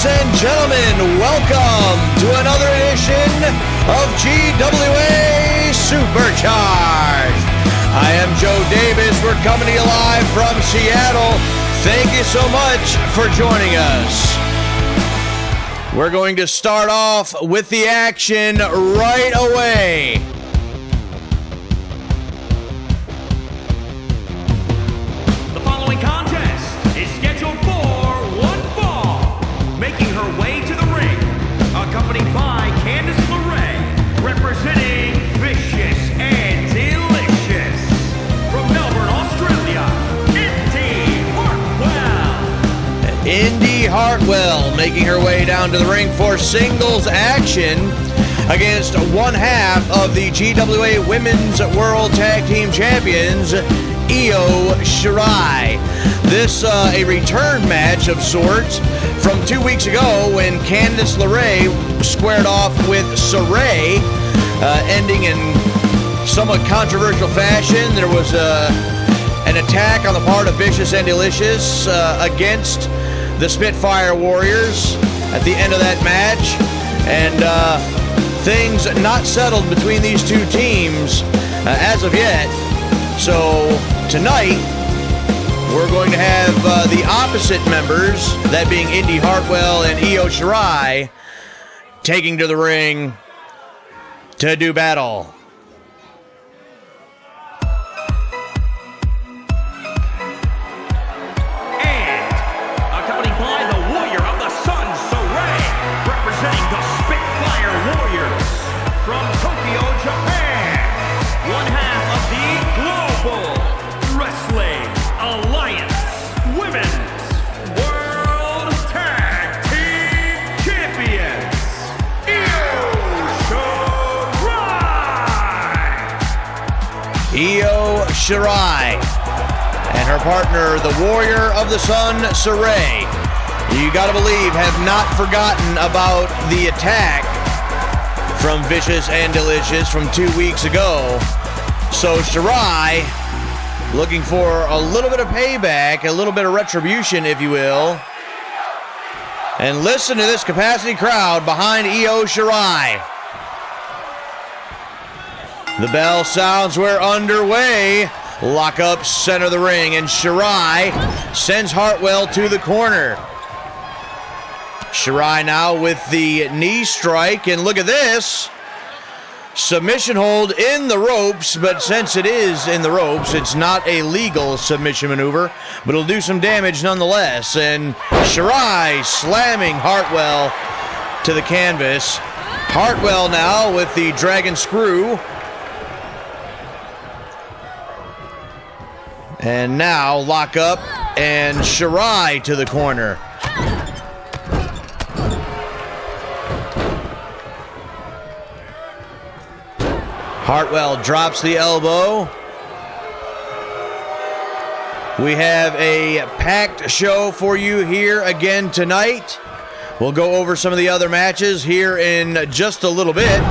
And gentlemen, welcome to another edition of GWA Supercharged. I am Joe Davis. We're coming to you live from Seattle. Thank you so much for joining us. We're going to start off with the action right away. The following contest is scheduled for one fall. Making her way to the ring, accompanied by Candice LeRae, representing Vicious and Delicious. From Melbourne, Australia, Indi Hartwell. Indi Hartwell making her way down to the ring for singles action against one half of the GWA Women's World Tag Team Champions, Sharia. This a return match of sorts from 2 weeks ago when Candice LeRae squared off with Saray, ending in somewhat controversial fashion. There was an attack on the part of Vicious and Delicious against the Spitfire Warriors at the end of that match, and things not settled between these two teams as of yet. So tonight we're going to have the opposite members, that being Indi Hartwell and Sharia, taking to the ring to do battle. And accompanied by the Warrior of the Sun, Saray, representing the Spitfire Warriors from Tokyo, Japan. One half of the Global Wrestling Alliance Women's World Tag Team Champions, Sharia and her partner, the Warrior of the Sun, Saray. You gotta believe, have not forgotten about the attack from Vicious and Delicious from 2 weeks ago. So Sharia looking for a little bit of payback, a little bit of retribution, if you will. And listen to this capacity crowd behind Sharia. The bell sounds, we're underway. Lock up center of the ring, and Sharia sends Hartwell to the corner. Sharia now with the knee strike, and look at this. Submission hold in the ropes, but since it is in the ropes, it's not a legal submission maneuver, but it'll do some damage nonetheless. And Sharia slamming Hartwell to the canvas. Hartwell now with the dragon screw. And now lock up, and Sharia to the corner. Hartwell drops the elbow. We have a packed show for you here again tonight. We'll go over some of the other matches here in just a little bit.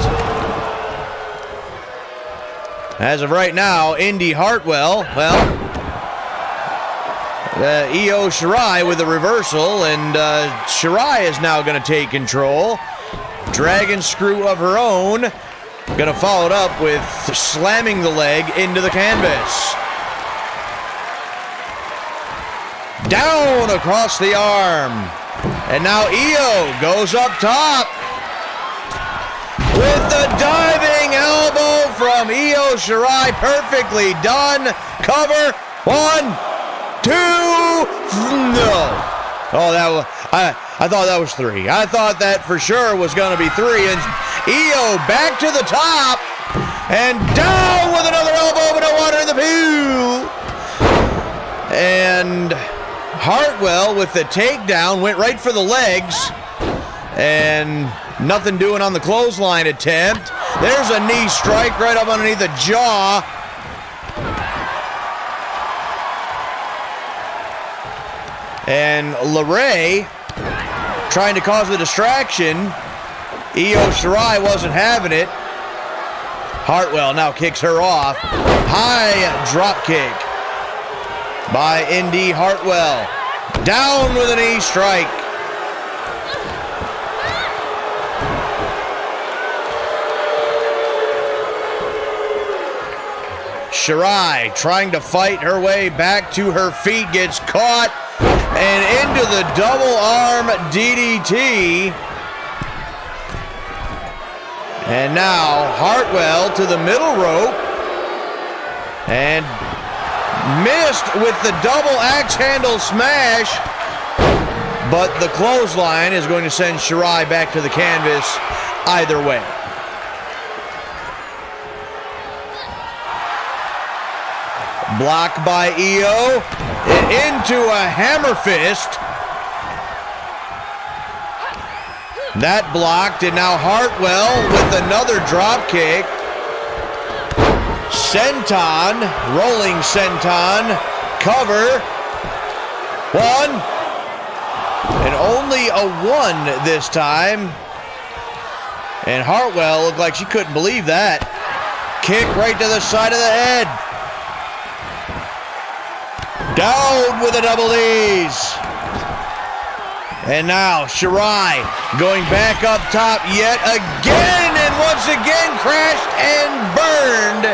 As of right now, Indi Hartwell, well, Sharia with a reversal, and Sharia is now going to take control. Dragon screw of her own. Going to follow it up with slamming the leg into the canvas. Down across the arm. And now goes up top with the diving elbow from Sharia. Perfectly done. Cover. 1, 2, no. Oh, that was, I thought that was 3. I thought that for sure was going to be 3. And back to the top and down with another elbow, but no water in the pool. And Hartwell with the takedown went right for the legs, and nothing doing on the clothesline attempt. There's a knee strike right up underneath the jaw. And LeRae trying to cause the distraction. Io Shirai wasn't having it. Hartwell now kicks her off. High drop kick by Indi Hartwell. Down with a knee strike. Shirai trying to fight her way back to her feet, gets caught and into the double arm DDT. And now Hartwell to the middle rope and missed with the double axe handle smash, but the clothesline is going to send Shirai back to the canvas either way. Blocked by Io, and into a hammer fist. That blocked, and now Hartwell with another drop kick. Senton, rolling senton, cover. One, and only a one this time. And Hartwell looked like she couldn't believe that. Kick right to the side of the head. Down with the double D's. And now Shirai going back up top yet again, and once again crashed and burned.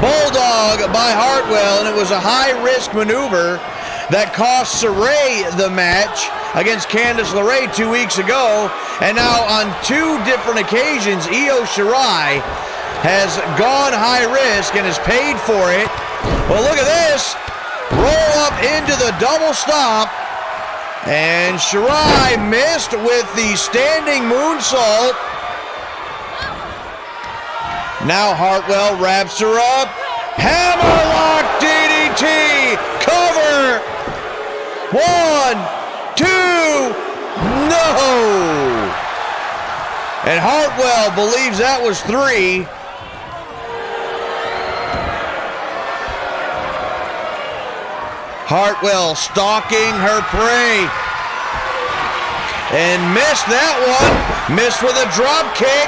Bulldog by Hartwell, and it was a high-risk maneuver that cost Saray the match against Candice LeRae 2 weeks ago. And now on two different occasions, Io Shirai has gone high risk and has paid for it. Well, look at this. Roll up into the double stop. And Shirai missed with the standing moonsault. Now Hartwell wraps her up. Hammerlock DDT. Cover. 1, 2. No. And Hartwell believes that was 3. Hartwell stalking her prey. And missed that one. Missed with a drop kick.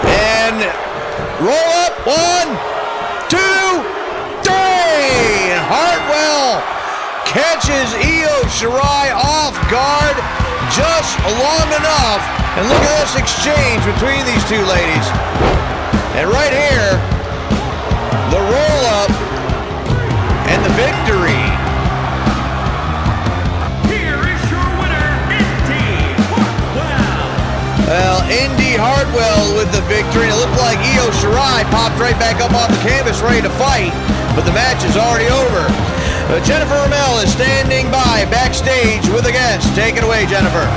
And roll up. 1, 2, 3. And Hartwell catches Io Shirai off guard just long enough. And look at this exchange between these two ladies. And right here, the roll up and the victory. Well, Indi Hartwell with the victory. It looked like Io Shirai popped right back up off the canvas ready to fight, but the match is already over. Jennifer Ramel is standing by backstage with a guest. Take it away, Jennifer.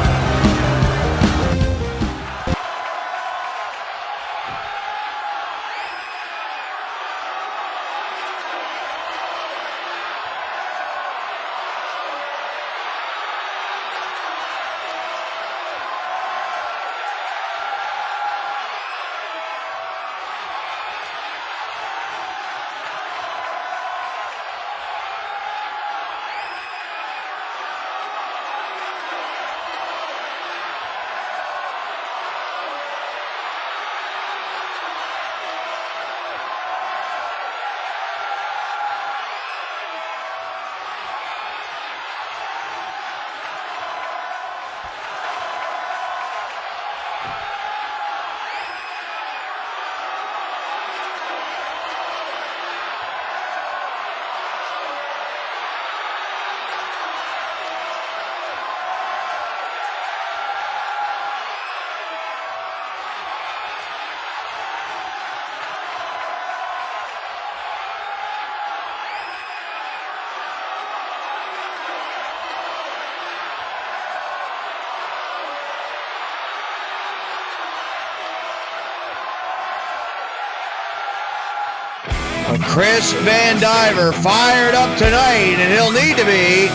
Chris Vandiver fired up tonight, and he'll need to be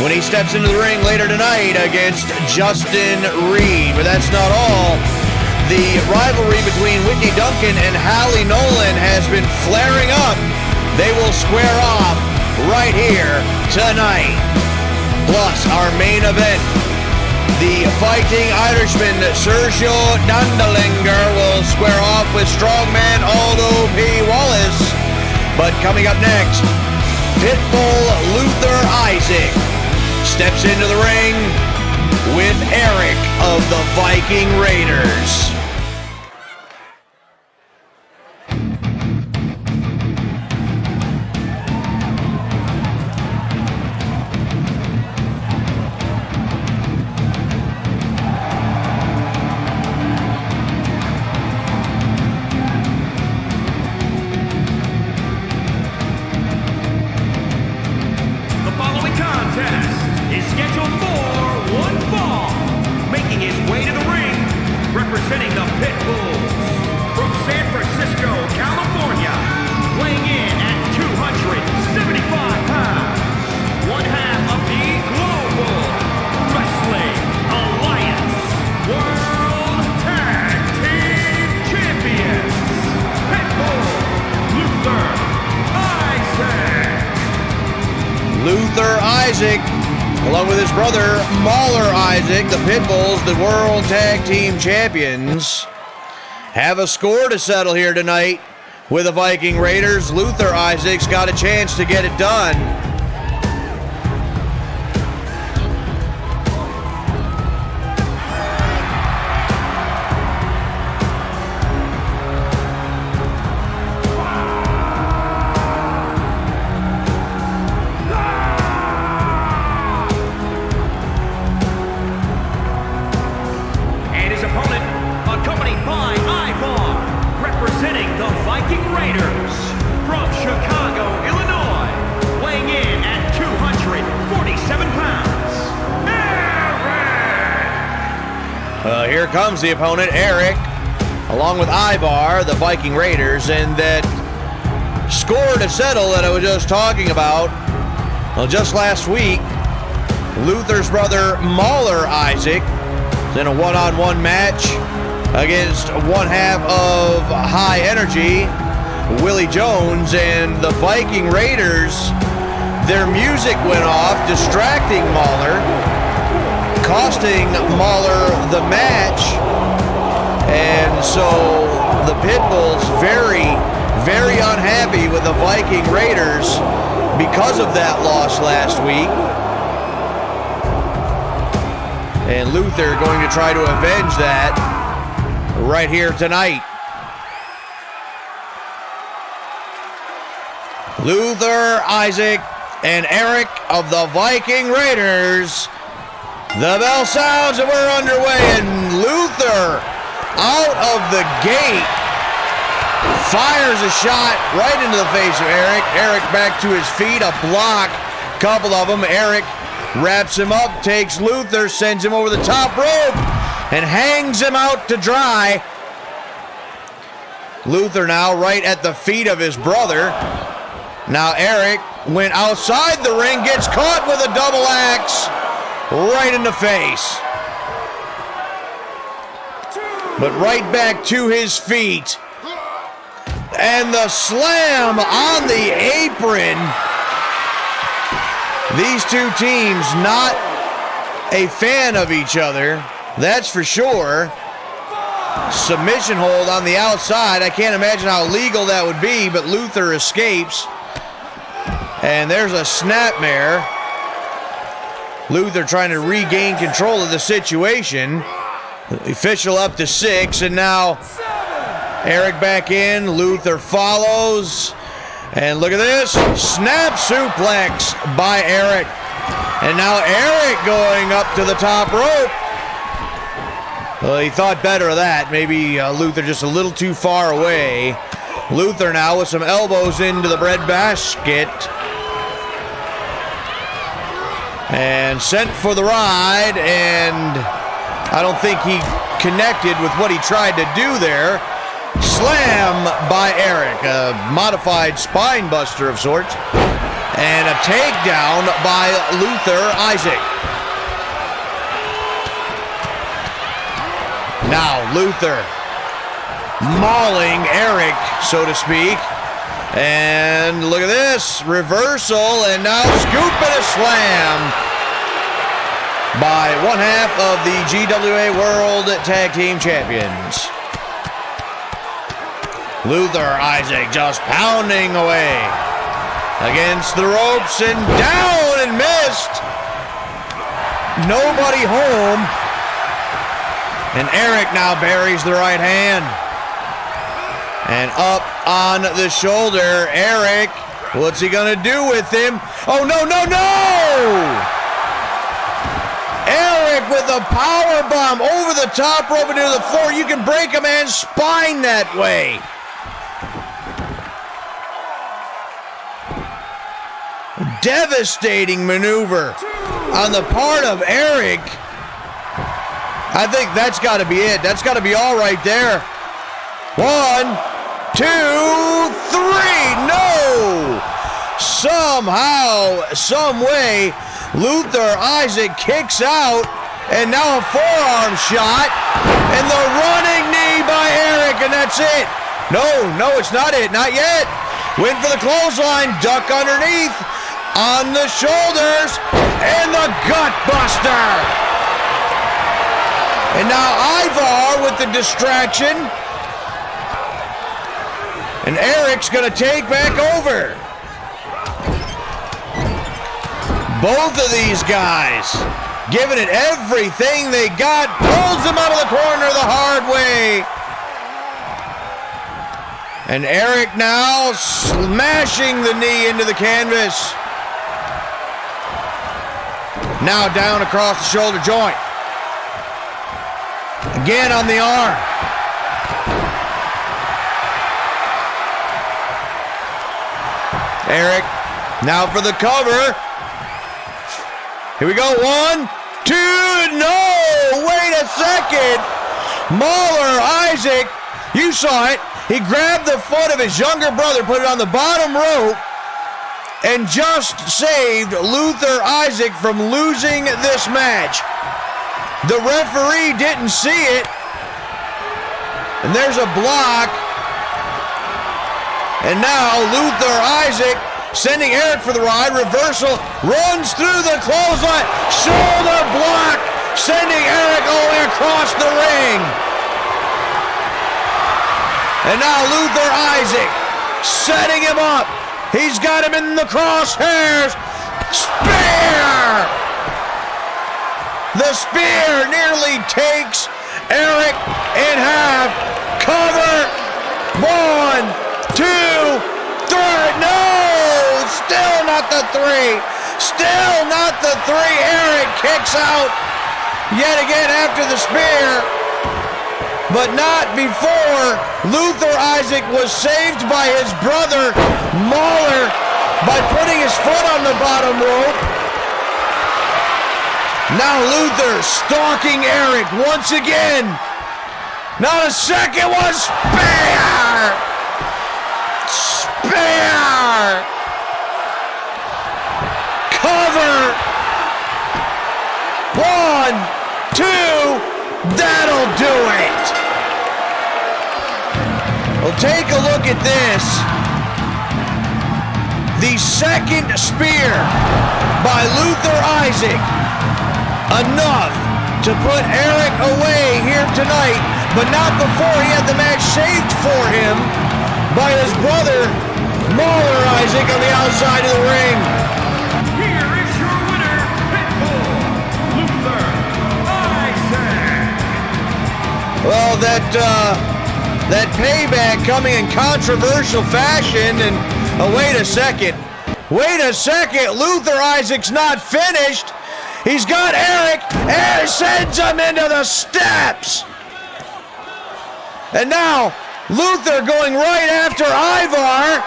when he steps into the ring later tonight against Justin Reed. But that's not all. the rivalry between Whitney Duncan and Halie Nolan has been flaring up. They will square off right here tonight. Plus, our main event, the Fighting Irishman Sergio Dondelinger will square off with strongman Aldo P. Wallace. But coming up next, Pitbull Luther Isaac steps into the ring with Eric of the Viking Raiders. Representing the Pitbulls from San Francisco, California, weighing in at 275 pounds, one half of the Global Wrestling Alliance World Tag Team Champions, Pitbull Luther Isaac. Luther Isaac, along with his brother, Mauler Isaac, the Pitbulls, the World Tag Team Champions, have a score to settle here tonight with the Viking Raiders. Luther Isaac's got a chance to get it done. Representing the Viking Raiders from Chicago, Illinois, weighing in at 247 pounds, Eric! Here comes the opponent, Eric, along with Ivar, the Viking Raiders, and that score to settle that I was just talking about. Well, just last week, Luther's brother, Mauler Isaac, was in a one-on-one match against one half of High Energy, Willie Jones, and the Viking Raiders. Their music went off, distracting Mauler, costing Mauler the match. And so the Pitbulls very, very unhappy with the Viking Raiders because of that loss last week. And Luther going to try to avenge that right here tonight. Luther Isaac and Eric of the Viking Raiders. The bell sounds and we're underway, and Luther out of the gate fires a shot right into the face of Eric. Eric back to his feet, a block, couple of them. Eric wraps him up, takes Luther, sends him over the top rope, and hangs him out to dry. Luther now right at the feet of his brother. Now Eric went outside the ring, gets caught with a double axe right in the face. But right back to his feet. And the slam on the apron. These two teams not a fan of each other, that's for sure. Submission hold on the outside. I can't imagine how legal that would be, but Luther escapes. And there's a snapmare. Luther trying to regain control of the situation. The official up to 6, and now Eric back in. Luther follows. And look at this. Snap suplex by Eric. And now Eric going up to the top rope. Well, he thought better of that. Maybe Luther just a little too far away. Luther now with some elbows into the bread basket. And sent for the ride. And I don't think he connected with what he tried to do there. Slam by Eric. A modified spine buster of sorts. And a takedown by Luther Isaac. Now Luther mauling Eric, so to speak. And look at this, reversal, and now scoop and a slam by one half of the GWA World Tag Team Champions. Luther Isaac just pounding away against the ropes and down and missed. Nobody home. And Eric now buries the right hand. And up on the shoulder, Eric, what's he gonna do with him? Oh, no, no, no! Eric with a power bomb over the top rope into the floor. You can break a man's spine that way. Devastating maneuver on the part of Eric. I think that's got to be it. That's got to be all right there. 1, 2, 3. No! Somehow, some way, Luther Isaac kicks out, and now a forearm shot, and the running knee by Eric, and that's it. No, it's not it. Not yet. Went for the clothesline, duck underneath, on the shoulders, and the gut buster. And now Ivar with the distraction. And Eric's going to take back over. Both of these guys giving it everything they got. Pulls him out of the corner the hard way. And Eric now smashing the knee into the canvas. Now down across the shoulder joint. Again on the arm. Eric now for the cover. Here we go. 1, 2, no! Wait a second. Mauler Isaac, you saw it. He grabbed the foot of his younger brother, put it on the bottom rope, and just saved Luther Isaac from losing this match. The referee didn't see it. And there's a block. And now Luther Isaac sending Eric for the ride. Reversal. Runs through the clothesline. Shoulder block. Sending Eric all the way across the ring. And now Luther Isaac setting him up. He's got him in the crosshairs. Spear! The spear nearly takes Eric in half. Cover. 1, 2, 3. No! Still not the 3. Still not the 3. Eric kicks out yet again after the spear. But not before Luther Isaac was saved by his brother Mauler by putting his foot on the bottom rope. Now Luther stalking Eric once again. Now the second one. Spear! Spear! Cover. 1, 2. That'll do it. Well, take a look at this. The second spear by Luther Isaac. Enough to put Eric away here tonight, but not before he had the match saved for him by his brother, Mauler Isaac, on the outside of the ring. Here is your winner, Pitbull, Luther Isaac. Well, that payback coming in controversial fashion, and wait a second. Luther Isaac's not finished. He's got Eric, and sends him into the steps. And now, Luther going right after Ivar.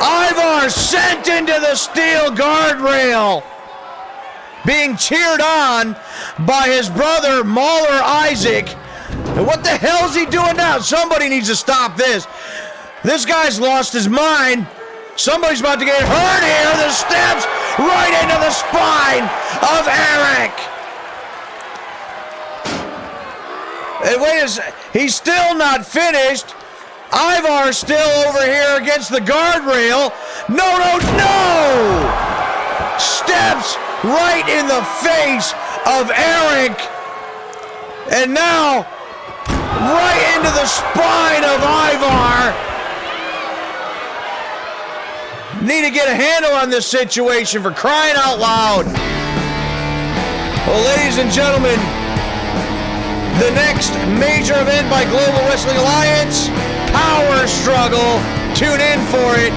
Ivar sent into the steel guardrail. Being cheered on by his brother, Mauler Isaac. And what the hell's he doing now? Somebody needs to stop this. This guy's lost his mind. Somebody's about to get hurt here. The steps right into the spine of Eric. And wait a second, he's still not finished. Ivar's still over here against the guardrail. No, no, no! Steps right in the face of Eric. And now, right into the spine of Ivar. Need to get a handle on this situation, for crying out loud. Well, ladies and gentlemen, the next major event by Global Wrestling Alliance, Power Struggle. Tune in for it.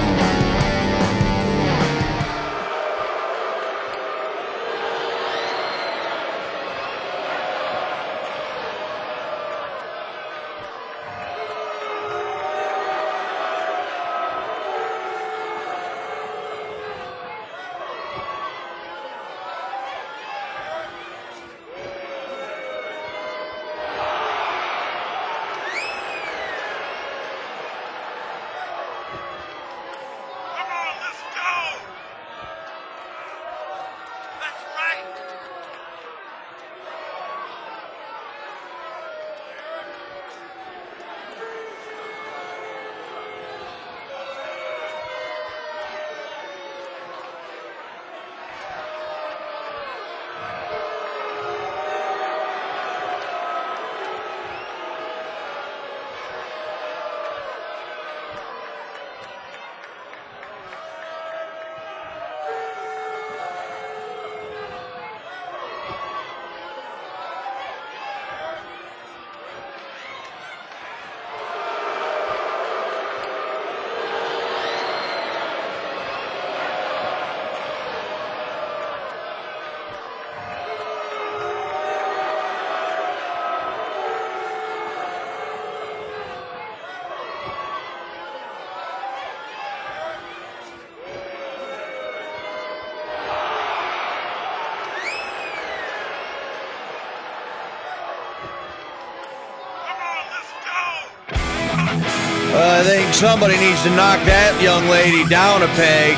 I think somebody needs to knock that young lady down a peg.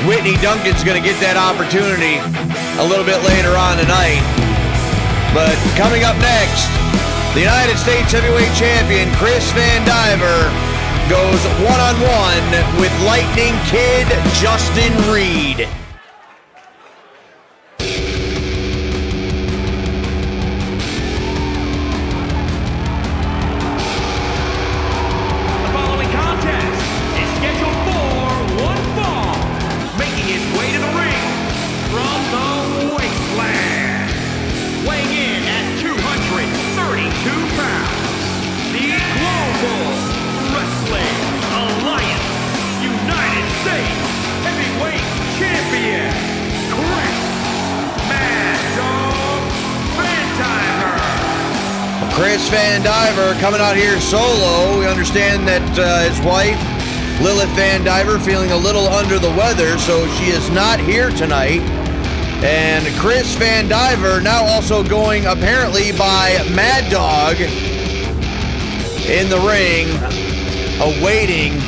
Whitney Duncan's going to get that opportunity a little bit later on tonight. But coming up next, the United States Heavyweight Champion Chris Vandiver goes one-on-one with Lightning Kid Justin Reed. Chris Vandiver coming out here solo. We understand that his wife, Lilith Vandiver, feeling a little under the weather, so she is not here tonight. And Chris Vandiver now also going apparently by Mad Dog in the ring, awaiting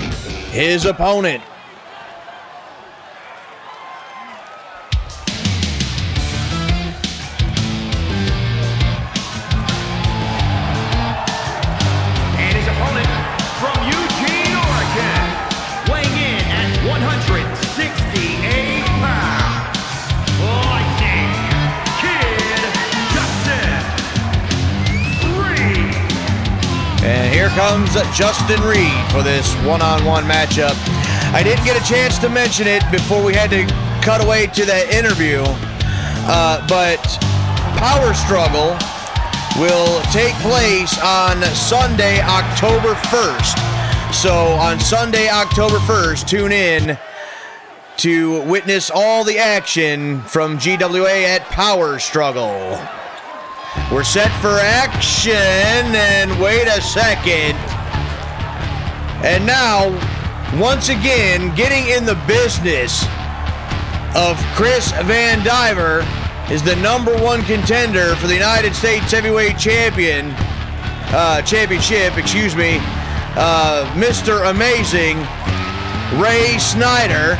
his opponent. Here comes Justin Reed for this one-on-one matchup. I didn't get a chance to mention it before we had to cut away to that interview, but Power Struggle will take place on Sunday, October 1st. So on Sunday, October 1st, tune in to witness all the action from GWA at Power Struggle. We're set for action, and wait a second. And now, once again, getting in the business of Chris Vandiver is the #1 contender for the United States Heavyweight Championship, Mr. Amazing, Ray Snyder.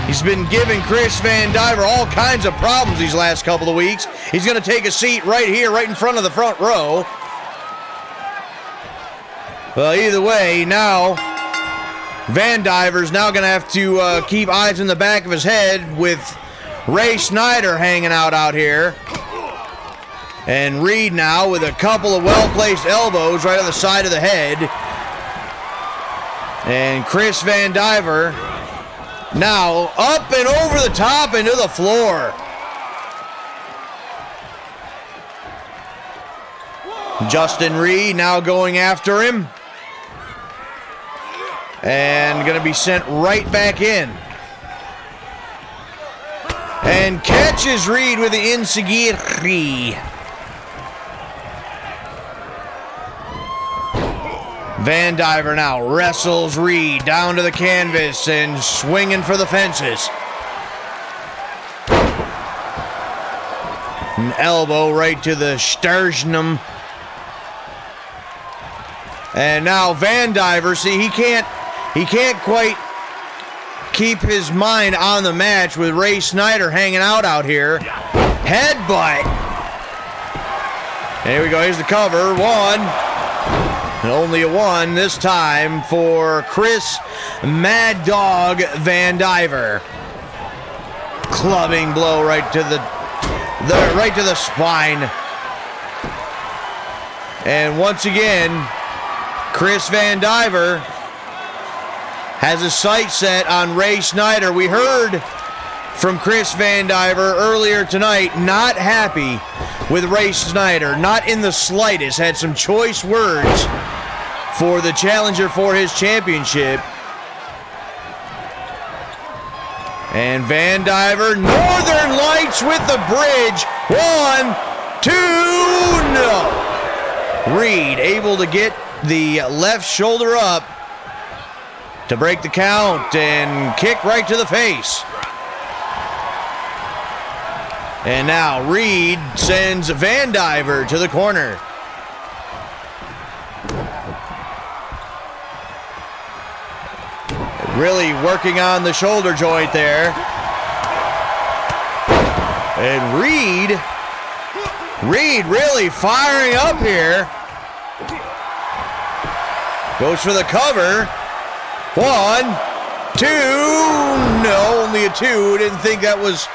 He's been giving Chris Vandiver all kinds of problems these last couple of weeks. He's going to take a seat right here, right in front of the front row. Well, either way, now Vandiver's now going to have to keep eyes in the back of his head with Ray Snyder hanging out here. And Reed now with a couple of well-placed elbows right on the side of the head. And Chris Vandiver now up and over the top into the floor. Justin Reed now going after him. And going to be sent right back in. And catches Reed with the Insigiri. Vandiver now wrestles Reed down to the canvas and swinging for the fences. An elbow right to the sternum. And now Vandiver, see, he can't quite keep his mind on the match with Ray Snyder hanging out here. Headbutt. Here we go, here's the cover. One. And only a one this time for Chris Mad Dog Vandiver. Clubbing blow right to the spine. And once again, Chris Vandiver has his sights set on Ray Snyder. We heard from Chris Vandiver earlier tonight, not happy with Ray Snyder, not in the slightest. Had some choice words for the challenger for his championship. And Vandiver, Northern Lights with the bridge. 1, 2, no. Reed able to get the left shoulder up to break the count and kick right to the face. And now Reed sends Vandiver to the corner. Really working on the shoulder joint there. And Reed really firing up here. Goes for the cover. 1, 2, no, only a 2. Didn't think that was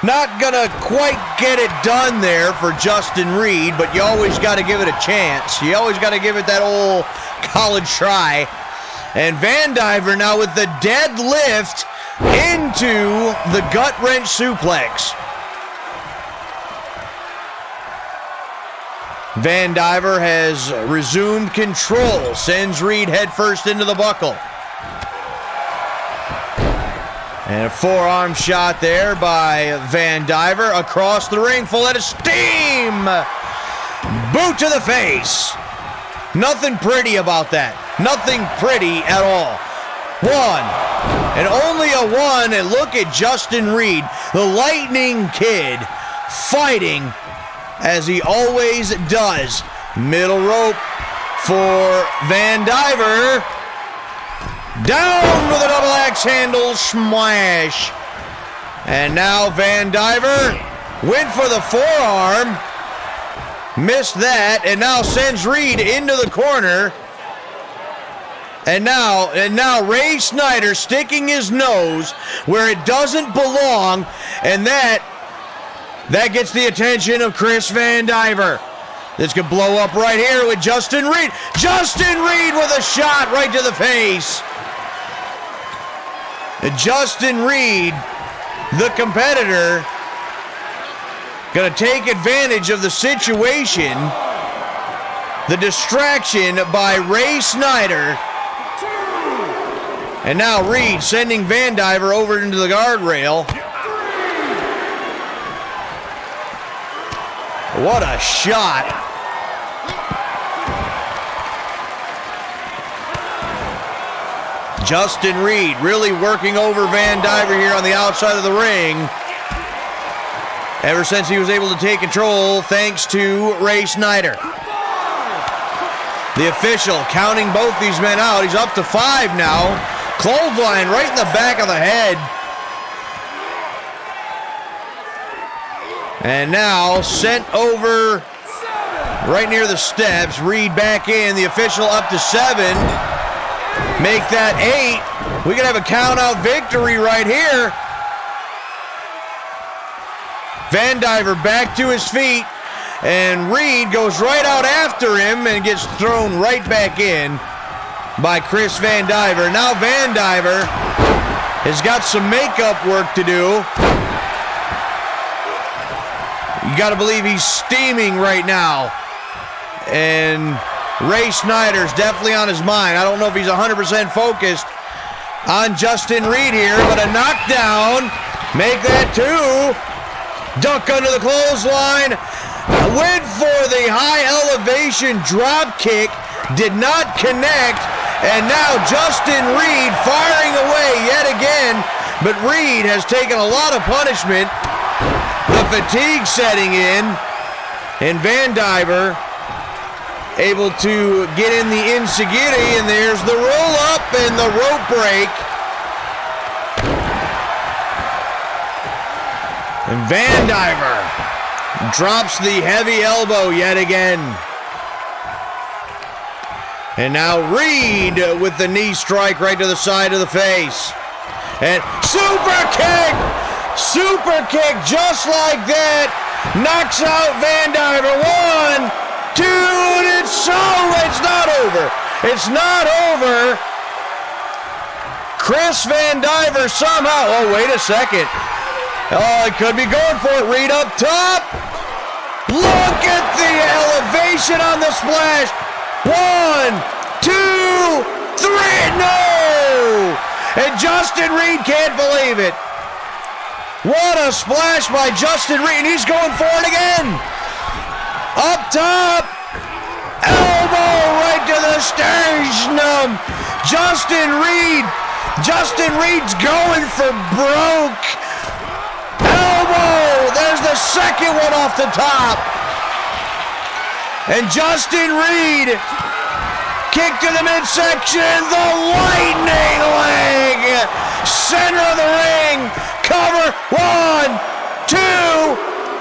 not gonna quite get it done there for Justin Reed, but you always got to give it a chance. You always got to give it that old college try. And Vandiver now with the deadlift into the gut wrench suplex. Vandiver has resumed control, sends Reed headfirst into the buckle. And a forearm shot there by Vandiver across the ring, full head of steam. Boot to the face. Nothing pretty about that. Nothing pretty at all. 1, and only a 1, and look at Justin Reed, the Lightning Kid, fighting as he always does. Middle rope for Vandiver. Down with a double axe handle smash. And now Vandiver went for the forearm. Missed that, and now sends Reed into the corner. And now Ray Snyder sticking his nose where it doesn't belong, and that gets the attention of Chris Vandiver. This could blow up right here with Justin Reed. Justin Reed with a shot right to the face. Justin Reed, the competitor, going to take advantage of the situation. The distraction by Ray Snyder. And now Reed sending Vandiver over into the guardrail. What a shot. Justin Reed really working over Vandiver here on the outside of the ring. Ever since he was able to take control thanks to Ray Snyder. The official counting both these men out. He's up to 5 now. Clothesline right in the back of the head. And now sent over right near the steps. Reed back in, the official up to 7. Make that 8. We could have a count-out victory right here. Vandiver back to his feet, and Reed goes right out after him and gets thrown right back in by Chris Vandiver. Now Vandiver has got some makeup work to do. You got to believe he's steaming right now. And Ray Snyder's definitely on his mind. I don't know if he's 100% focused on Justin Reed here, but a knockdown. Make that 2. Duck under the clothesline. Went for the high elevation drop kick. Did not connect. And now Justin Reed firing away yet again. But Reed has taken a lot of punishment. The fatigue setting in. And Vandiver able to get in the insecurity. And there's the roll up and the rope break. And Vandiver drops the heavy elbow yet again. And now Reed with the knee strike right to the side of the face. And super kick! Super kick just like that. Knocks out Vandiver. 1, 2, and it's not over. It's not over. Chris Vandiver somehow, oh, wait a second. Oh, it could be going for it. Reed up top. Look at the elevation on the splash. 1, 2, 3, no! And Justin Reed can't believe it. What a splash by Justin Reed, and he's going for it again. Up top. Elbow right to the sternum. Justin Reed's going for broke. Elbow, there's the second one off the top. And Justin Reed, kick to the midsection, the lightning leg, center of the ring, cover, 1, 2,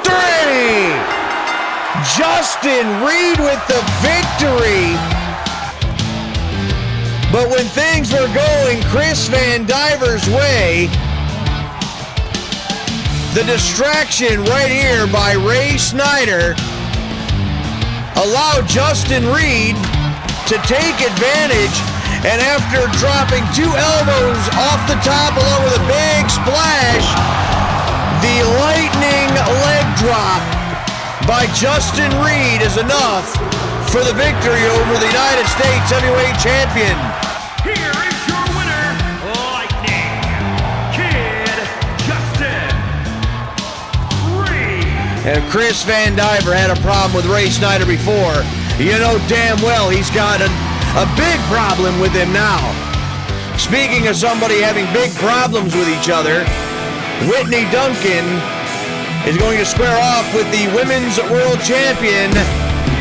3. Justin Reed with the victory. But when things were going Chris Vandiver's way, the distraction right here by Ray Snyder allowed Justin Reed to take advantage, and after dropping 2 elbows off the top along with a big splash, the lightning leg drop by Justin Reed is enough for the victory over the United States Heavyweight Champion. Here is your winner, Lightning Kid Justin Reed. And Chris Vandiver had a problem with Ray Snyder before. You know damn well he's got a big problem with him now. Speaking of somebody having big problems with each other, Whitney Duncan is going to square off with the Women's World Champion,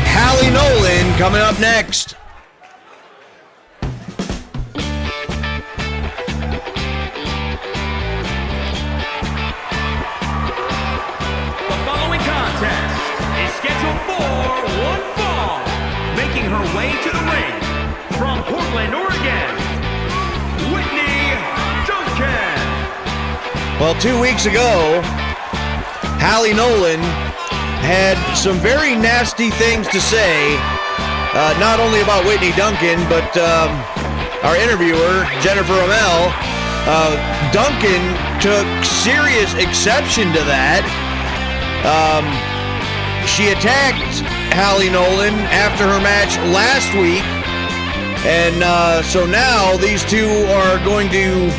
Halie Nolan, coming up next. The following contest is scheduled for one fall. Making her way to the ring from Portland, Oregon, Whitney Duncan. Well, 2 weeks ago, Halie Nolan had some very nasty things to say, not only about Whitney Duncan, but our interviewer, Jennifer Ramel. Duncan took serious exception to that. She attacked Halie Nolan after her match last week, and so now these two are going to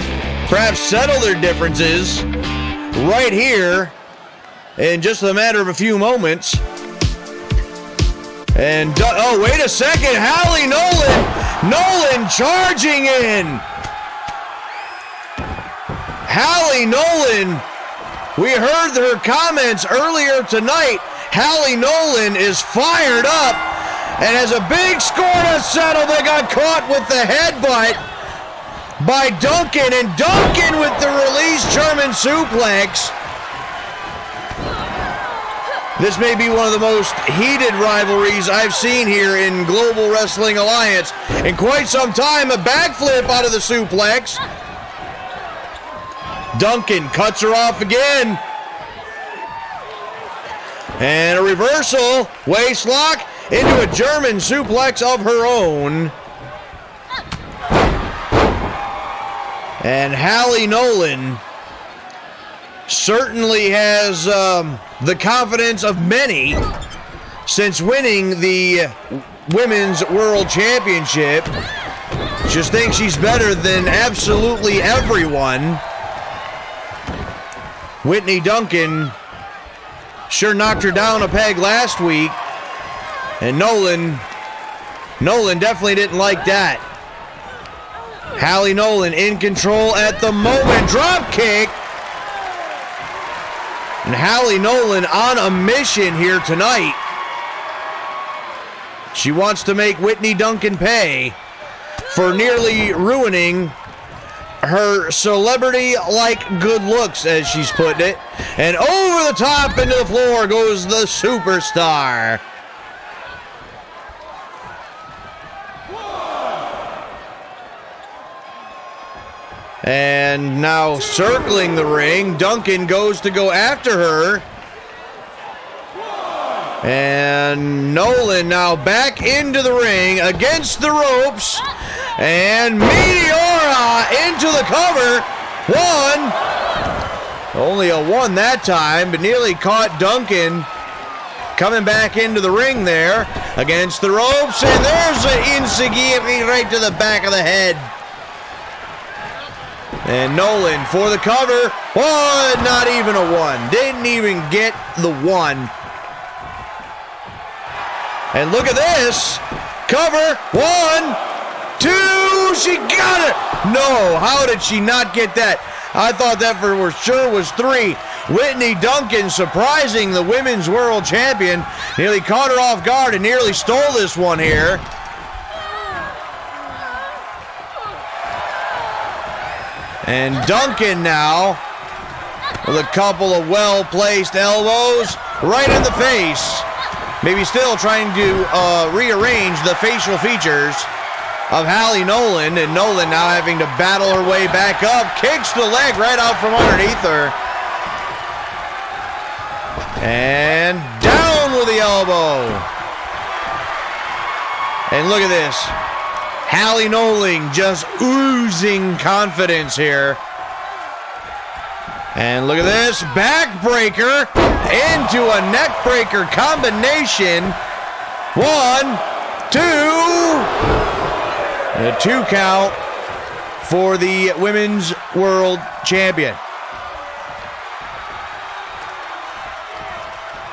perhaps settle their differences right here in just a matter of a few moments. And oh, wait a second, Halie Nolan charging in. Halie Nolan, we heard her comments earlier tonight. Halie Nolan is fired up and has a big score to settle. They got caught with the headbutt by Duncan, and Duncan with the release German suplex. This may be one of the most heated rivalries I've seen here in Global Wrestling Alliance in quite some time. A backflip out of the suplex. Duncan cuts her off again. And a reversal. Waist lock into a German suplex of her own. And Halie Nolan certainly has the confidence of many since winning the Women's World Championship. Just thinks she's better than absolutely everyone. Whitney Duncan sure knocked her down a peg last week. And Nolan definitely didn't like that. Halie Nolan in control at the moment. Drop kick. And Halie Nolan on a mission here tonight. She wants to make Whitney Duncan pay for nearly ruining her celebrity-like good looks, as she's putting it. And over the top into the floor goes the superstar. And now circling the ring, Duncan goes to go after her. And Nolan now back into the ring against the ropes. And Meteora into the cover. One. Only a one that time, but nearly caught Duncan coming back into the ring there against the ropes. And there's an Insigiri right to the back of the head. And Nolan for the cover. One, not even a one. Didn't even get the one. And look at this. Cover. One, two. She got it. No, how did she not get that? I thought that for sure was three. Whitney Duncan surprising the Women's World Champion. Nearly caught her off guard and nearly stole this one here. And Duncan now with a couple of well-placed elbows right in the face. Maybe still trying to rearrange the facial features of Halie Nolan. And Nolan now having to battle her way back up. Kicks the leg right out from underneath her. And down with the elbow. And look at this. Halie Nolan just oozing confidence here. And look at this, backbreaker into a neckbreaker combination. One, two. And a 2 count for the Women's World Champion.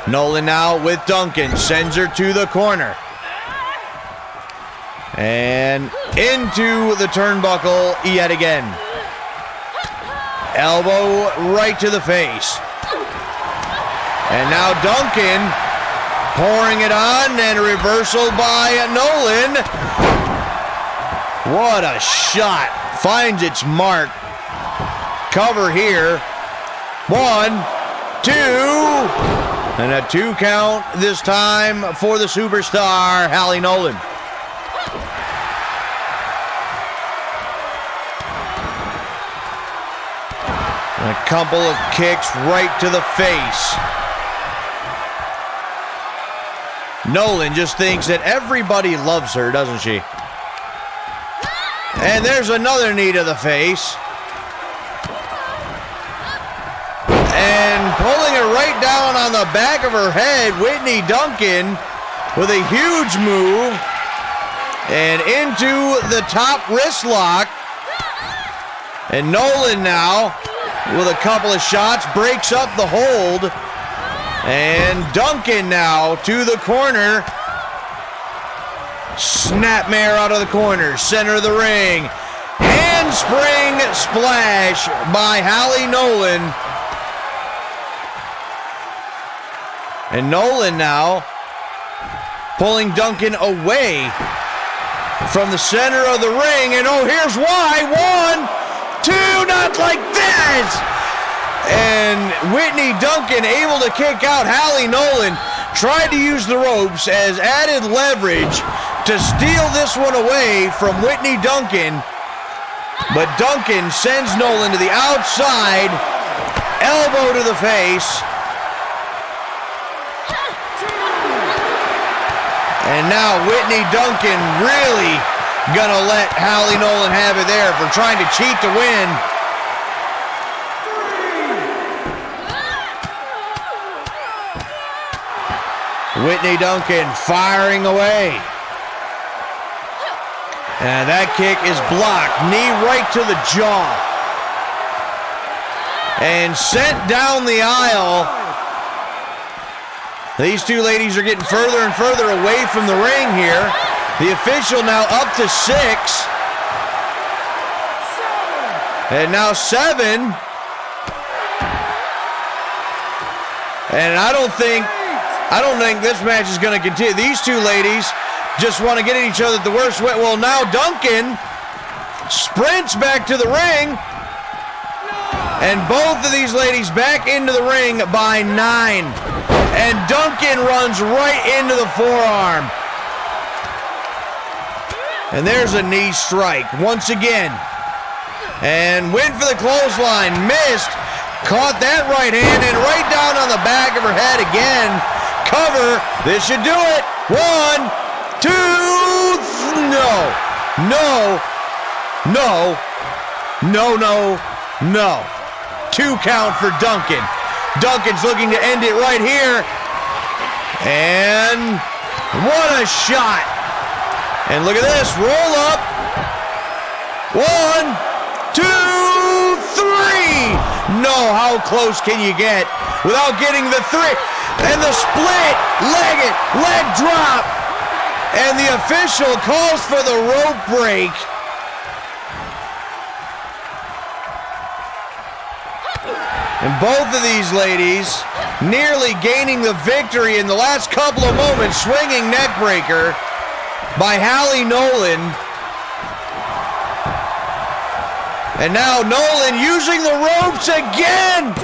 Nolan now with Duncan, sends her to the corner. And into the turnbuckle yet again. Elbow right to the face. And now Duncan pouring it on and a reversal by Nolan. What a shot. Finds its mark. Cover here. One, two. And a 2 count this time for the superstar, Halie Nolan. And a couple of kicks right to the face. Nolan just thinks that everybody loves her, doesn't she? And there's another knee to the face. And pulling it right down on the back of her head, Whitney Duncan with a huge move. And into the top wrist lock. And Nolan now with a couple of shots, breaks up the hold. And Duncan now to the corner. Snapmare out of the corner, center of the ring. Handspring splash by Halie Nolan. And Nolan now pulling Duncan away from the center of the ring. And oh, here's why. 1, 2, not like this. And Whitney Duncan able to kick out. Halie Nolan tried to use the ropes as added leverage to steal this one away from Whitney Duncan. But Duncan sends Nolan to the outside. Elbow to the face. And now Whitney Duncan really gonna let Halie Nolan have it there for trying to cheat to win. Whitney Duncan firing away. And that kick is blocked. Knee right to the jaw. And sent down the aisle. These two ladies are getting further and further away from the ring here. The official now up to 6. And now 7. And I don't think this match is going to continue. These two ladies just want to get at each other the worst way. Well, now Duncan sprints back to the ring. And both of these ladies back into the ring by 9. And Duncan runs right into the forearm. And there's a knee strike once again. And went for the clothesline. Missed. Caught that right hand and right down on the back of her head again. Cover. This should do it. 1, 2, no. 2 count for Duncan. Duncan's looking to end it right here. And what a shot. And look at this. Roll up. 1, 2, 3. No, how close can you get without getting the 3? And the split. Leg drop. And the official calls for the rope break. And both of these ladies nearly gaining the victory in the last couple of moments. Swinging neck breaker by Halie Nolan. And now Nolan using the ropes again.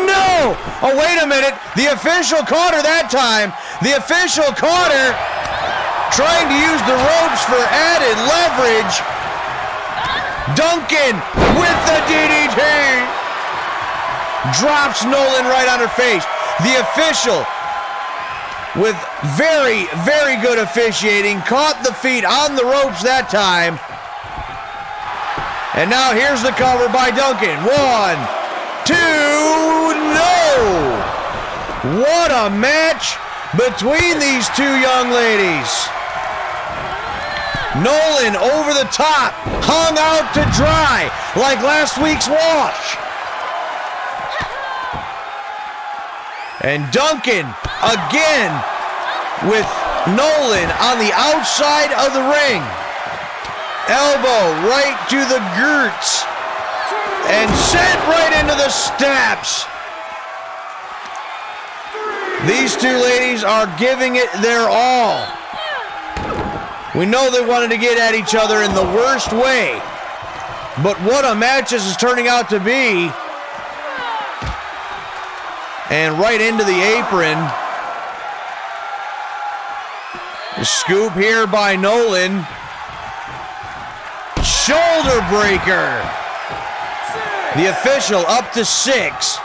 No! Oh, wait a minute. The official caught her that time. The official caught her trying to use the ropes for added leverage. Duncan with the DDT. Drops Nolan right on her face. The official, with very, very good officiating, caught the feet on the ropes that time. And now here's the cover by Duncan. 1, 2, no! What a match between these two young ladies. Nolan over the top, hung out to dry like last week's wash. And Duncan again with Nolan on the outside of the ring. Elbow right to the glutes. And sent right into the steps. These two ladies are giving it their all. We know they wanted to get at each other in the worst way. But what a match this is turning out to be. And right into the apron. The scoop here by Nolan. Shoulder breaker. The official up to 6.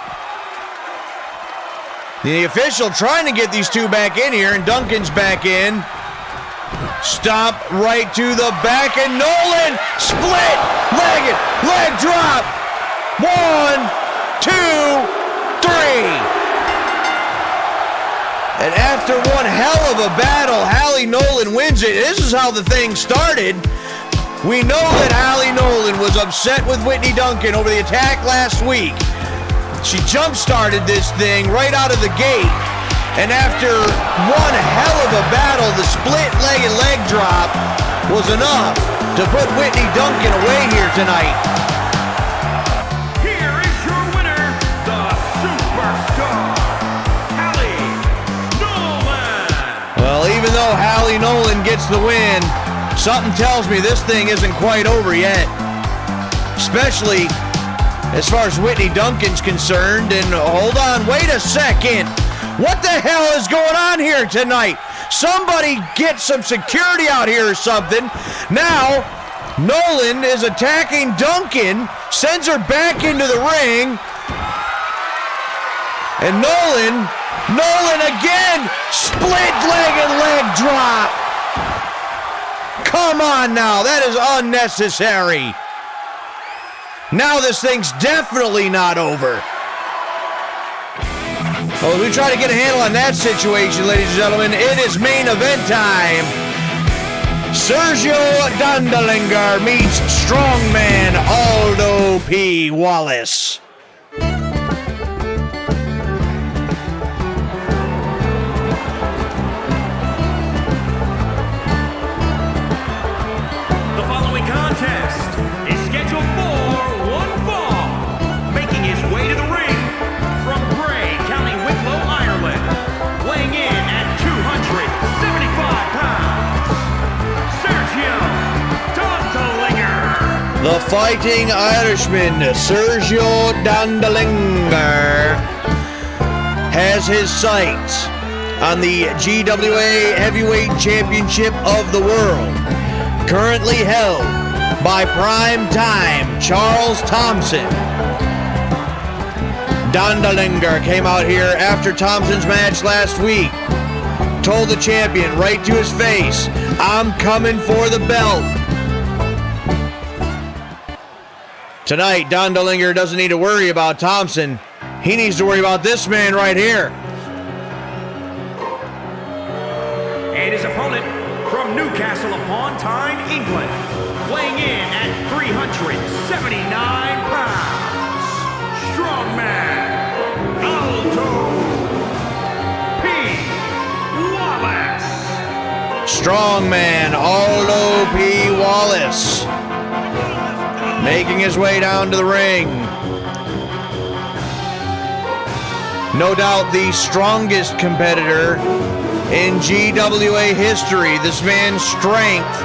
The official trying to get these two back in here, and Duncan's back in. Stomp right to the back, and Nolan split, leg drop. 1, 2, 3. And after one hell of a battle, Halie Nolan wins it. This is how the thing started. We know that Halie Nolan was upset with Whitney Duncan over the attack last week. She jump-started this thing right out of the gate. And after one hell of a battle, the split-legged leg drop was enough to put Whitney Duncan away here tonight. Here is your winner, the Superstar, Halie Nolan. Well, even though Halie Nolan gets the win, something tells me this thing isn't quite over yet. Especially as far as Whitney Duncan's concerned. And hold on, wait a second. What the hell is going on here tonight? Somebody get some security out here or something. Now, Nolan is attacking Duncan, sends her back into the ring. And Nolan again, split-legged leg drop. Come on now, that is unnecessary. Now this thing's definitely not over. Well, we try to get a handle on that situation, ladies and gentlemen. It is main event time. Sergio Dondelinger meets strongman Aldo P. Wallace. The following contest is scheduled for one fall. Making his way to the ring from Bray, County Wicklow, Ireland. Weighing in at 275 pounds, Sergio Dondelinger. The Fighting Irishman, Sergio Dondelinger, has his sights on the GWA Heavyweight Championship of the world, currently held by Prime Time Charles Thompson. Dondelinger came out here after Thompson's match last week, told the champion right to his face, "I'm coming for the belt." Tonight, Dondelinger doesn't need to worry about Thompson. He needs to worry about this man right here. And his opponent from Newcastle upon Tyne, England, weighing in at 379 pounds, strongman Aldo P. Wallace. Strongman Aldo P. Wallace making his way down to the ring. No doubt the strongest competitor in GWA history. This man's strength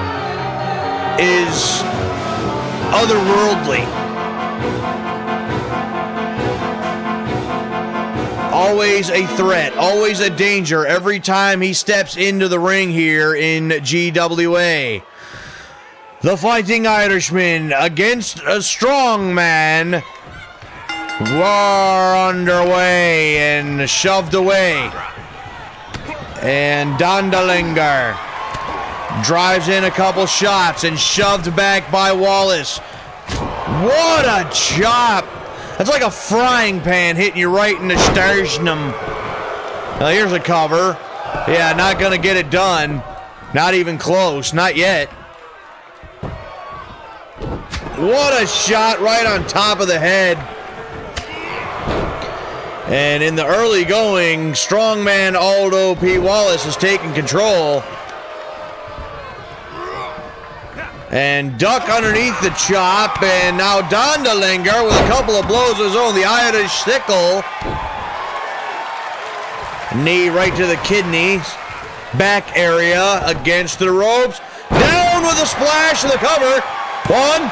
is otherworldly. Always a threat, always a danger every time he steps into the ring here in GWA. The Fighting Irishman against a strongman. War underway and shoved away. And Dondelinger drives in a couple shots and shoved back by Wallace. What a chop! That's like a frying pan hitting you right in the sternum. Now here's a cover. Yeah, not gonna get it done. Not even close, not yet. What a shot right on top of the head. And in the early going, strongman Aldo P. Wallace is taking control. And duck underneath the chop. And now Dondelinger with a couple of blows of his own. The Irish sickle. Knee right to the kidneys. Back area against the ropes. Down with a splash of the cover. One.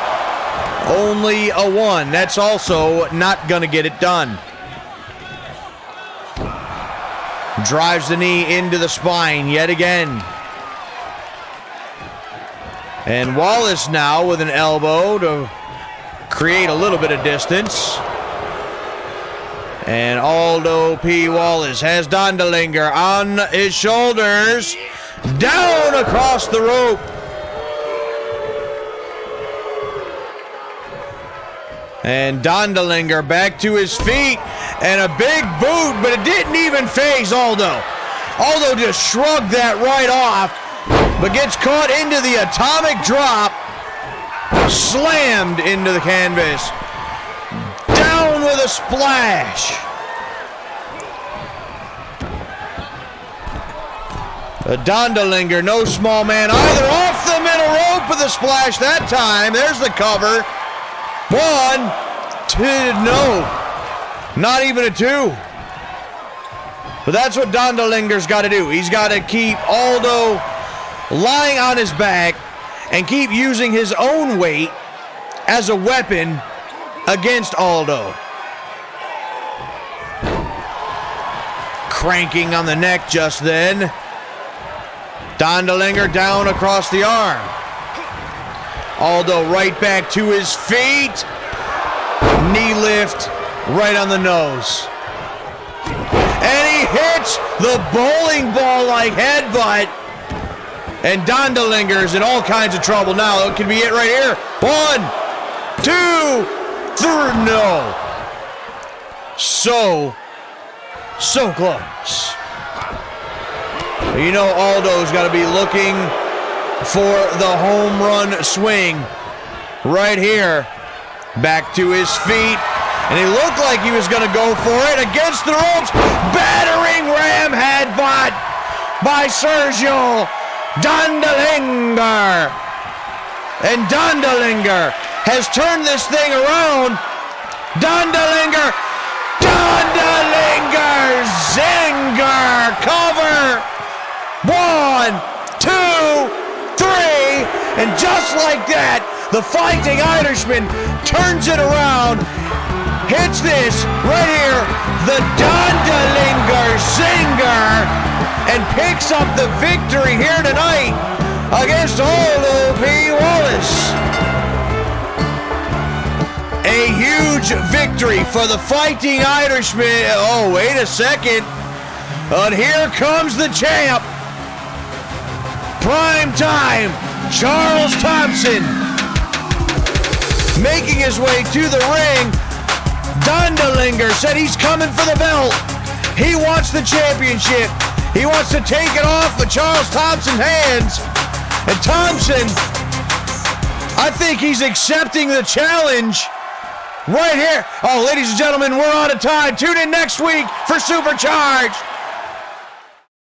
Only a one. That's also not going to get it done. Drives the knee into the spine yet again. And Wallace now with an elbow to create a little bit of distance. And Aldo P. Wallace has Dondelinger on his shoulders. Down across the rope. And Dondelinger back to his feet. And a big boot, but it didn't even faze Aldo. Aldo just shrugged that right off, but gets caught into the atomic drop. Slammed into the canvas. Down with a splash. Dondelinger, no small man either. Off the middle rope with a splash that time. There's the cover. 1, 2, no. Not even a 2. But that's what Dondelinger's got to do. He's got to keep Aldo lying on his back and keep using his own weight as a weapon against Aldo. Cranking on the neck just then. Dondelinger down across the arm. Aldo right back to his feet. Knee lift right on the nose. And he hits the bowling ball-like headbutt. And Dondelinger's in all kinds of trouble now. It could be it right here. 1, 2, 3. No. So close. You know Aldo's got to be looking for the home run swing right here. Back to his feet. And he looked like he was going to go for it against the ropes. Battering ram headbutt by Sergio Dondelinger. And Dondelinger has turned this thing around. Dondelinger, zinger, cover. 1, 2, 3, and just like that, the Fighting Irishman turns it around, hits this right here, the Dondelinger zinger, and picks up the victory here tonight against Aldo P. Wallace. A huge victory for the Fighting Irishman. Oh, wait a second. But here comes the champ. Prime time, Charles Thompson. Making his way to the ring. Dondelinger said he's coming for the belt. He wants the championship. He wants to take it off of Charles Thompson's hands. And Thompson, I think he's accepting the challenge right here. Oh, ladies and gentlemen, we're out of time. Tune in next week for Supercharged.